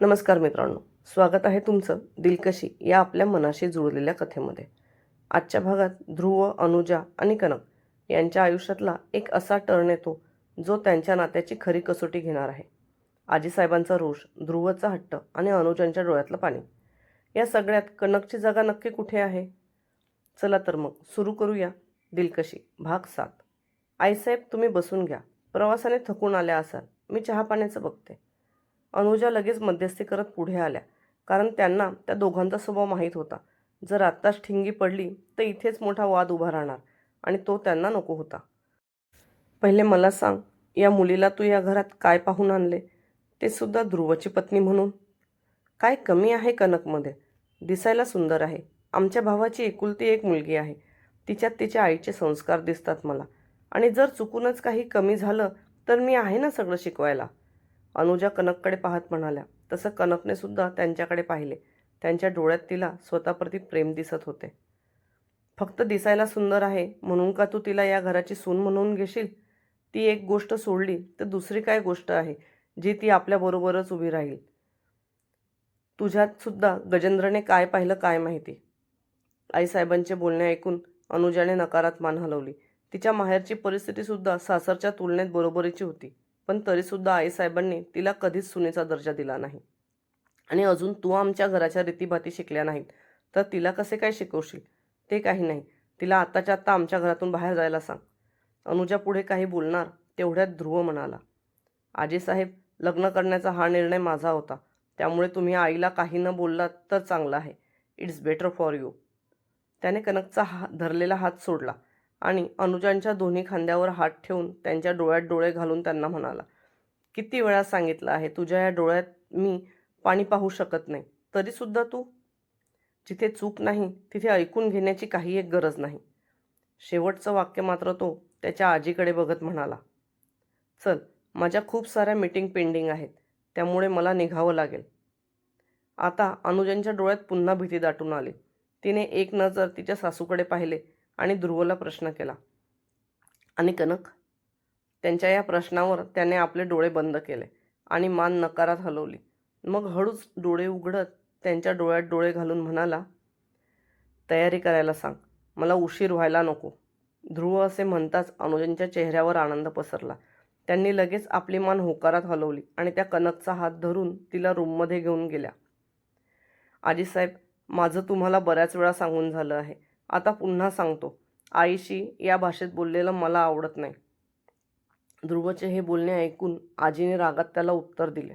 नमस्कार मित्रांनो, स्वागत आहे तुमचं दिलकशी या आपल्या मनाशी जुळलेल्या कथेमध्ये. आजच्या भागात ध्रुव, अनुजा आणि कनक यांच्या आयुष्यातला एक असा टर्न येतो जो त्यांच्या नात्याची खरी कसोटी घेणार आहे. आजीसाहेबांचा रोष, ध्रुवचा हट्ट आणि अनुजांच्या डोळ्यातलं पाणी, या सगळ्यात कनकची जागा नक्की कुठे आहे? चला तर मग सुरू करूया दिलकशी भाग 7. आईसाहेब, तुम्ही बसून घ्या. प्रवासाने थकून आल्या असाल, मी चहा पाण्याचं बघते. अनुजा लगेच मध्यस्थी करत पुढे आल्या, कारण त्यांना त्या दोघांचा स्वभाव माहीत होता. जर आत्ताच ठिंगी पडली तर इथेच मोठा वाद उभा राहणार आणि तो त्यांना नको होता. पहिले मला सांग, या मुलीला तू या घरात काय पाहून आणले, ते सुद्धा ध्रुवची पत्नी म्हणून? काय कमी आहे कनकमध्ये? दिसायला सुंदर आहे. आमच्या भावाची एकुलती एक मुलगी आहे. तिच्यात तिच्या आईचे संस्कार दिसतात मला. आणि जर चुकूनच काही कमी झालं तर मी आहे ना सगळं शिकवायला. अनुजा कनककडे पाहत म्हणाल्या. तसं कनकने सुद्धा त्यांच्याकडे पाहिले. त्यांच्या डोळ्यात तिला स्वतःप्रती प्रेम दिसत होते. फक्त दिसायला सुंदर आहे म्हणून का तू तिला या घराची सून म्हणून घेशील? ती एक गोष्ट सोडली तर दुसरी काय गोष्ट आहे जी ती आपल्याबरोबरच उभी राहील? तुझ्यात सुद्धा गजेंद्रने काय पाहिलं काय माहिती? आईसाहेबांचे बोलणे ऐकून अनुजाने नकारात मान हलवली. तिच्या माहेरची परिस्थितीसुद्धा सासरच्या तुलनेत बरोबरीची होती. पण तरीसुद्धा आईसाहेबांनी तिला कधीच सुनेचा दर्जा दिला नाही. आणि अजून तू आमच्या घराच्या रीतीभाती शिकल्या नाहीत तर तिला कसे काय शिकवशील? ते काही नाही, तिला आत्ताच्या आत्ता आमच्या घरातून बाहेर जायला सांग. अनुजा पुढे काही बोलणार तेवढ्यात ध्रुव म्हणाला. आजीसाहेब, लग्न करण्याचा हा निर्णय माझा होता. त्यामुळे तुम्ही आईला काही न बोललात तर चांगलं आहे. It's better for you. त्याने कनकचा धरलेला हात सोडला आणि अनुजांच्या दोन्ही खांद्यावर हात ठेवून त्यांच्या डोळ्यात डोळे घालून त्यांना म्हणाला. किती वेळा सांगितलं आहे, तुझ्या या डोळ्यात मी पाणी पाहू शकत नाही. तरीसुद्धा तू? जिथे चूक नाही तिथे ऐकून घेण्याची काही एक गरज नाही. शेवटचं वाक्य मात्र तो त्याच्या आजीकडे बघत म्हणाला. चल, माझ्या खूप साऱ्या मीटिंग पेंडिंग आहेत, त्यामुळे मला निघावं लागेल. आता अनुजांच्या डोळ्यात पुन्हा भीती दाटून आली. तिने एक नजर तिच्या सासूकडे पाहिले आणि ध्रुवला प्रश्न केला. आणि कनक? त्यांच्या या प्रश्नावर त्याने आपले डोळे बंद केले आणि मान नकारात हलवली. मग हळूच डोळे उघडत त्यांच्या डोळ्यात डोळे घालून म्हणाला. तयारी करायला सांग, मला उशीर व्हायला नको. ध्रुव असे म्हणताच अनुजांच्या चेहऱ्यावर आनंद पसरला. त्यांनी लगेच आपली मान होकारात हलवली आणि त्या कनकचा हात धरून तिला रूममध्ये घेऊन गेल्या. आजीसाहेब, माझं तुम्हाला बऱ्याच वेळा सांगून झालं आहे. आता पुन्हा सांगतो, आईशी या भाषेत बोललेलं मला आवडत नाही. ध्रुवचे हे बोलणे ऐकून आजीने रागात त्याला उत्तर दिले.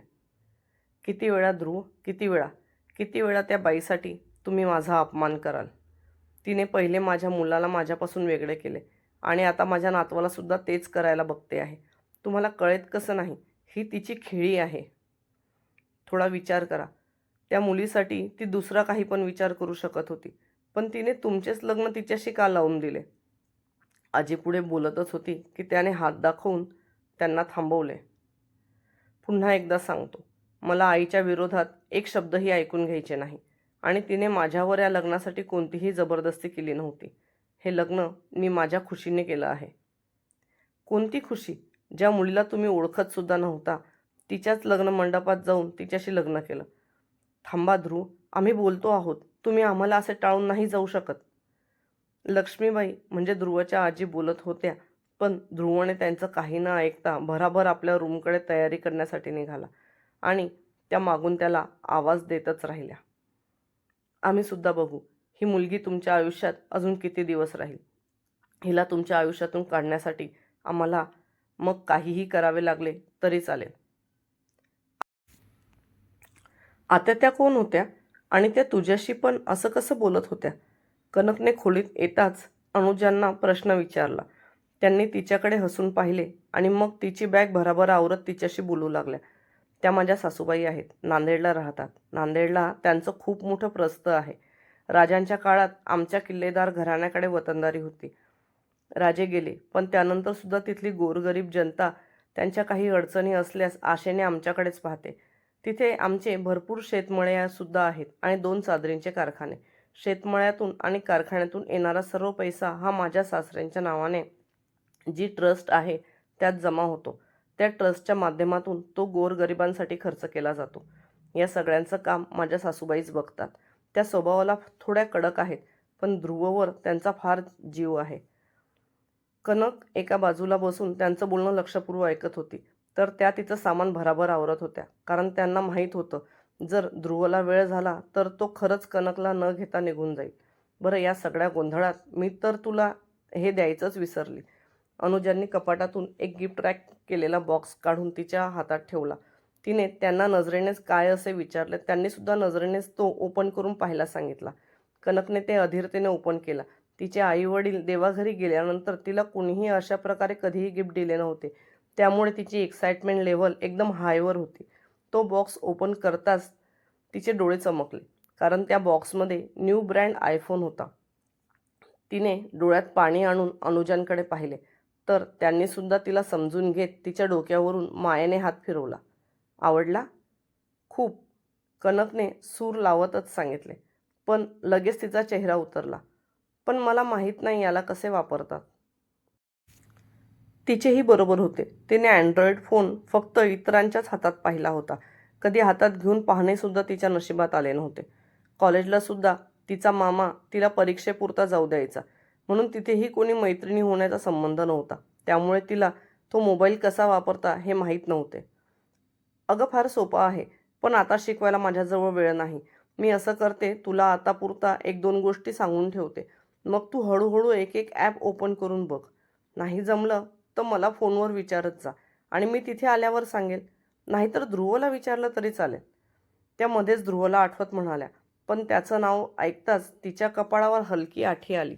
किती वेळा ध्रुव, किती वेळा, किती वेळा त्या बाईसाठी तुम्ही माझा अपमान कराल? तिने पहिले माझ्या मुलाला माझ्यापासून वेगळे केले आणि आता माझ्या नातवाला सुद्धा तेच करायला बघते आहे. तुम्हाला कळत कसं नाही? ही तिची खेळी आहे. थोडा विचार करा. त्या मुलीसाठी ती दुसरा काही पण विचार करू शकत होती, पण तिने तुमचेच लग्न तिच्याशी का लावून दिले? आजी पुढे बोलतच होती की त्याने हात दाखवून त्यांना थांबवले. पुन्हा एकदा सांगतो, मला आईच्या विरोधात एक शब्दही ऐकून घ्यायचे नाही आणि तिने माझ्यावर या लग्नासाठी कोणतीही जबरदस्ती केली नव्हती. हे लग्न मी माझ्या खुशीने केलं आहे. कोणती खुशी? ज्या मुलीला तुम्ही ओळखत सुद्धा नव्हता तिच्याच लग्न मंडपात जाऊन तिच्याशी लग्न केलं. थांबा ध्रुव, आम्ही बोलतो आहोत. तुम्ही आम्हाला असे टाळून नाही जाऊ शकत. लक्ष्मीबाई म्हणजे ध्रुवच्या आजी बोलत होत्या, पण ध्रुवने त्यांचं काही न ऐकता भराभर आपल्या रूमकडे तयारी करण्यासाठी निघाला आणि त्या मागून त्याला आवाज देतच राहिल्या. आम्ही सुद्धा बघू, ही मुलगी तुमच्या आयुष्यात अजून किती दिवस राहील. हिला तुमच्या आयुष्यातून काढण्यासाठी आम्हाला मग काहीही करावे लागले तरी चालेल. आता त्या कोण होत्या आणि त्या तुझ्याशी पण असं कसं बोलत होत्या? कनकने खोलीत येताच अनुजांना प्रश्न विचारला. त्यांनी तिच्याकडे हसून पाहिले आणि मग तिची बॅग भराभर आवरत तिच्याशी बोलू लागल्या. त्या माझ्या सासूबाई आहेत, नांदेडला राहतात. नांदेडला त्यांचं खूप मोठं प्रस्थ आहे. राजांच्या काळात आमच्या किल्लेदार घराण्याकडे वतनदारी होती. राजे गेले, पण त्यानंतर सुद्धा तिथली गोरगरीब जनता त्यांच्या काही अडचणी असल्यास आशेने आमच्याकडेच पाहते. तिथे आमचे भरपूर शेतमळे सुद्धा आहेत आणि 2 चादरींचे कारखाने. शेतमळ्यातून आणि कारखान्यातून येणारा सर्व पैसा हा माझ्या सासऱ्यांच्या नावाने जी ट्रस्ट आहे त्यात जमा होतो. त्या ट्रस्टच्या माध्यमातून तो गोरगरिबांसाठी खर्च केला जातो. या सगळ्यांचं काम माझ्या सासूबाईच बघतात. त्या स्वभावाला थोड्या कडक आहेत, पण ध्रुववर त्यांचा फार जीव आहे. कनक एका बाजूला बसून त्यांचं बोलणं लक्षपूर्वक ऐकत होती, तर त्या तिचं सामान भराभर आवरत होत्या. कारण त्यांना माहीत होतं, जर ध्रुवला वेळ झाला तर तो खरंच कनकला न घेता निघून जाईल. बरं, या सगळ्या गोंधळात मी तर तुला हे द्यायचंच विसरली. अनुजांनी कपाटातून एक गिफ्ट रॅक केलेला बॉक्स काढून तिच्या हातात ठेवला. तिने त्यांना नजरेनेच काय असे विचारले. त्यांनी सुद्धा नजरेनेच तो ओपन करून पाहायला सांगितला. कनकने ते अधीरतेने ओपन केला. तिचे आई वडील देवाघरी गेल्यानंतर तिला कुणीही अशा प्रकारे कधीही गिफ्ट दिले नव्हते. त्यामुळे तिची एक्साइटमेंट लेव्हल एकदम हायवर होती. तो बॉक्स ओपन करताच तिचे डोळे चमकले, कारण त्या बॉक्समध्ये न्यू ब्रँड आयफोन होता. तिने डोळ्यात पाणी आणून अनुजांकडे पाहिले, तर त्यांनी सुद्धा तिला समजून घेत तिच्या डोक्यावरून मायेने हात फिरवला. आवडला? खूप, कनकने सूर लावतच सांगितले. पण लगेच तिचा चेहरा उतरला. पण मला माहीत नाही याला कसे वापरतात. तिचेही बरोबर होते. तिने अँड्रॉइड फोन फक्त इतरांच्याच हातात पाहिला होता. कधी हातात घेऊन पाहणेसुद्धा तिच्या नशिबात आले नव्हते. कॉलेजला सुद्धा तिचा मामा तिला परीक्षेपुरता जाऊ द्यायचा, म्हणून तिथेही कोणी मैत्रिणी होण्याचा संबंध नव्हता. त्यामुळे तिला तो मोबाईल कसा वापरता हे माहीत नव्हते. अगं, फार सोपं आहे, पण आता शिकवायला माझ्याजवळ वेळ नाही. मी असं करते, तुला आतापुरता 1-2 गोष्टी सांगून ठेवते. मग तू हळूहळू एक एक ॲप ओपन करून बघ. नाही जमलं तर मला फोनवर विचारत जा आणि मी तिथे आल्यावर सांगेल. नाहीतर ध्रुवला विचारलं तरी चालेल. त्या मध्येच ध्रुवला आठवत म्हणाल्या, पण त्याचं नाव ऐकताच तिच्या कपाळावर हलकी आठी आली,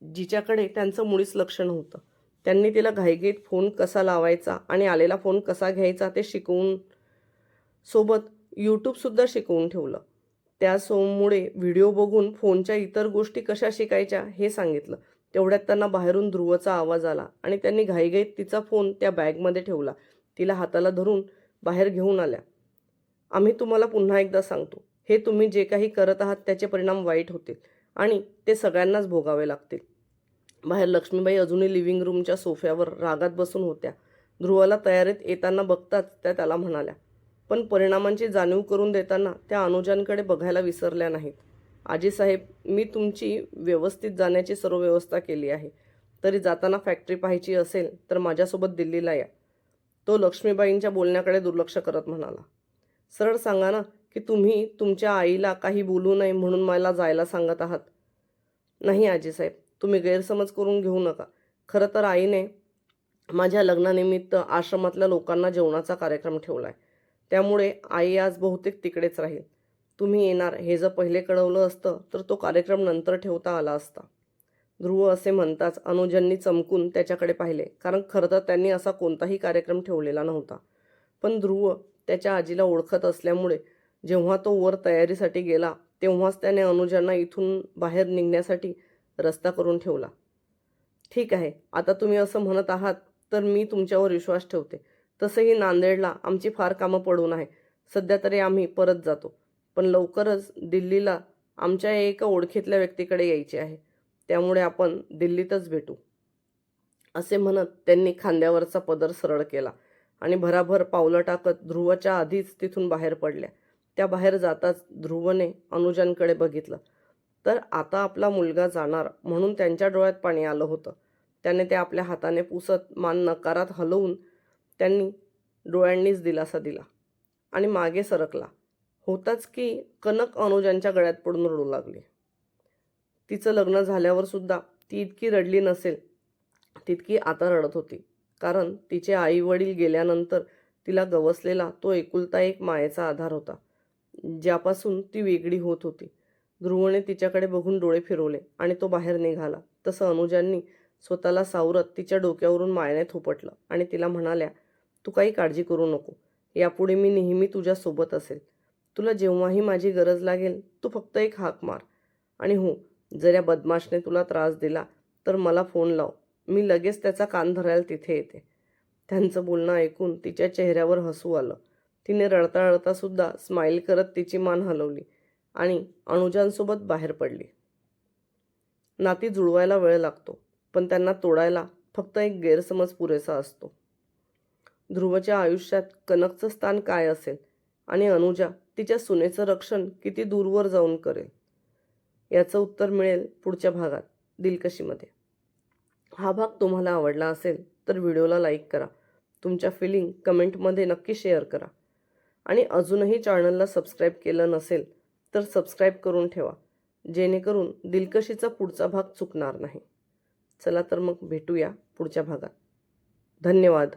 जिच्याकडे त्यांचं मुळीच लक्ष नव्हतं. त्यांनी तिला घाईघाईत फोन कसा लावायचा आणि आलेला फोन कसा घ्यायचा ते शिकवून, सोबत यूट्यूबसुद्धा शिकवून ठेवलं. त्यामुळे व्हिडिओ बघून फोनच्या इतर गोष्टी कशा शिकायच्या हे सांगितलं. तेवढ्यात त्यांना बाहेरून ध्रुवचा आवाज आला आणि त्यांनी घाईघाईत तिचा फोन त्या बॅगमध्ये ठेवला. तिला हाताला धरून बाहेर घेऊन आल्या. आम्ही तुम्हाला पुन्हा एकदा सांगतो, हे तुम्ही जे काही करत आहात त्याचे परिणाम वाईट होतील आणि ते सगळ्यांनाच भोगावे लागतील. बाहेर लक्ष्मीबाई अजूनही लिव्हिंग रूमच्या सोफ्यावर रागात बसून होत्या. ध्रुवाला तयारीत येताना बघताच त्या त्याला म्हणाल्या, पण परिणामांची जाणीव करून देताना त्या अनुजांकडे बघायला विसरल्या नाहीत. आजीसाहेब, मी तुमची व्यवस्थित जाण्याची सर्व व्यवस्था केली आहे. तरी जाताना फॅक्टरी पाहायची असेल तर माझ्यासोबत दिल्लीला या. तो लक्ष्मीबाईंच्या बोलण्याकडे दुर्लक्ष करत म्हणाला. सरळ सांगा ना की तुम्ही तुमच्या आईला काही बोलू नये म्हणून मला जायला सांगत आहात. नाही आजीसाहेब, तुम्ही गैरसमज करून घेऊ नका. खरं तर आईने माझ्या लग्नानिमित्त आश्रमातल्या लोकांना जेवणाचा कार्यक्रम ठेवला आहे. त्यामुळे आई आज बहुतेक तिकडेच राहील. तुम्ही येणार हे जर पहिले कळवलं असतं तर तो कार्यक्रम नंतर ठेवता आला असता. ध्रुव असे म्हणताच अनुजांनी चमकून त्याच्याकडे पाहिले, कारण खरं तर त्यांनी असा कोणताही कार्यक्रम ठेवलेला नव्हता. पण ध्रुव त्याच्या आजीला ओळखत असल्यामुळे जेव्हा तो वर तयारीसाठी गेला तेव्हाच त्याने अनुजांना इथून बाहेर निघण्यासाठी रस्ता करून ठेवला. ठीक आहे, आता तुम्ही असं म्हणत आहात तर मी तुमच्यावर विश्वास ठेवते. तसंही नांदेडला आमची फार कामं पडून आहे. सध्या तरी आम्ही परत जातो, पण लवकरच दिल्लीला आमच्या एका ओळखीतल्या व्यक्तीकडे यायचे आहे. त्यामुळे आपण दिल्लीतच भेटू. असे म्हणत त्यांनी खांद्यावरचा पदर सरळ केला आणि भराभर पावलं टाकत ध्रुवच्या आधीच तिथून बाहेर पडल्या. त्या बाहेर जाताच ध्रुवने अनुजांकडे बघितलं, तर आता आपला मुलगा जाणार म्हणून त्यांच्या डोळ्यात पाणी आलं होतं. त्याने ते आपल्या हाताने पुसत मान नकारात हलवून त्यांनी डोळ्यांनीच दिलासा दिला आणि मागे सरकला होताच की कनक अनुजांच्या गळ्यात पडून रडू लागली. तिचं लग्न झाल्यावर सुद्धा ती इतकी रडली नसेल तितकी आता रडत होती, कारण तिचे आई वडील गेल्यानंतर तिला गवसलेला तो एकुलता एक मायेचा आधार होता, ज्यापासून ती वेगळी होत होती. ध्रुवने तिच्याकडे बघून डोळे फिरवले आणि तो बाहेर निघाला. तसं अनुजांनी स्वतःला सावरत तिच्या डोक्यावरून मायेने थोपटलं आणि तिला म्हणाल्या, तू काही काळजी करू नको. यापुढे मी नेहमी तुझ्यासोबत असेल. तुला जेव्हाही माझी गरज लागेल तू फक्त एक हाक मार. आणि हो, जर या बदमाशने तुला त्रास दिला तर मला फोन लाव. मी लगेच त्याचा कान धरायला तिथे येते. त्यांचं बोलणं ऐकून तिच्या चेहऱ्यावर हसू आलं. तिने रडता रडता सुद्धा स्माईल करत तिची मान हलवली आणि अनुजांसोबत बाहेर पडली. नाती जुळवायला वेळ लागतो, पण त्यांना तोडायला फक्त एक गैरसमज पुरेसा असतो. ध्रुवच्या आयुष्यात कनकचं स्थान काय असेल आणि अनुजा तिच्या सुनेचं रक्षण किती दूरवर जाऊन करेल? याचं उत्तर मिळेल पुढच्या भागात, दिलकशीमध्ये. हा भाग तुम्हाला आवडला असेल तर व्हिडिओला लाईक करा. तुमच्या फिलिंग कमेंटमध्ये नक्की शेअर करा. आणि अजूनही चॅनलला सबस्क्राईब केलं नसेल तर सबस्क्राईब करून ठेवा, जेणेकरून दिलकशीचा पुढचा भाग चुकणार नाही. चला तर मग भेटूया पुढच्या भागात. धन्यवाद.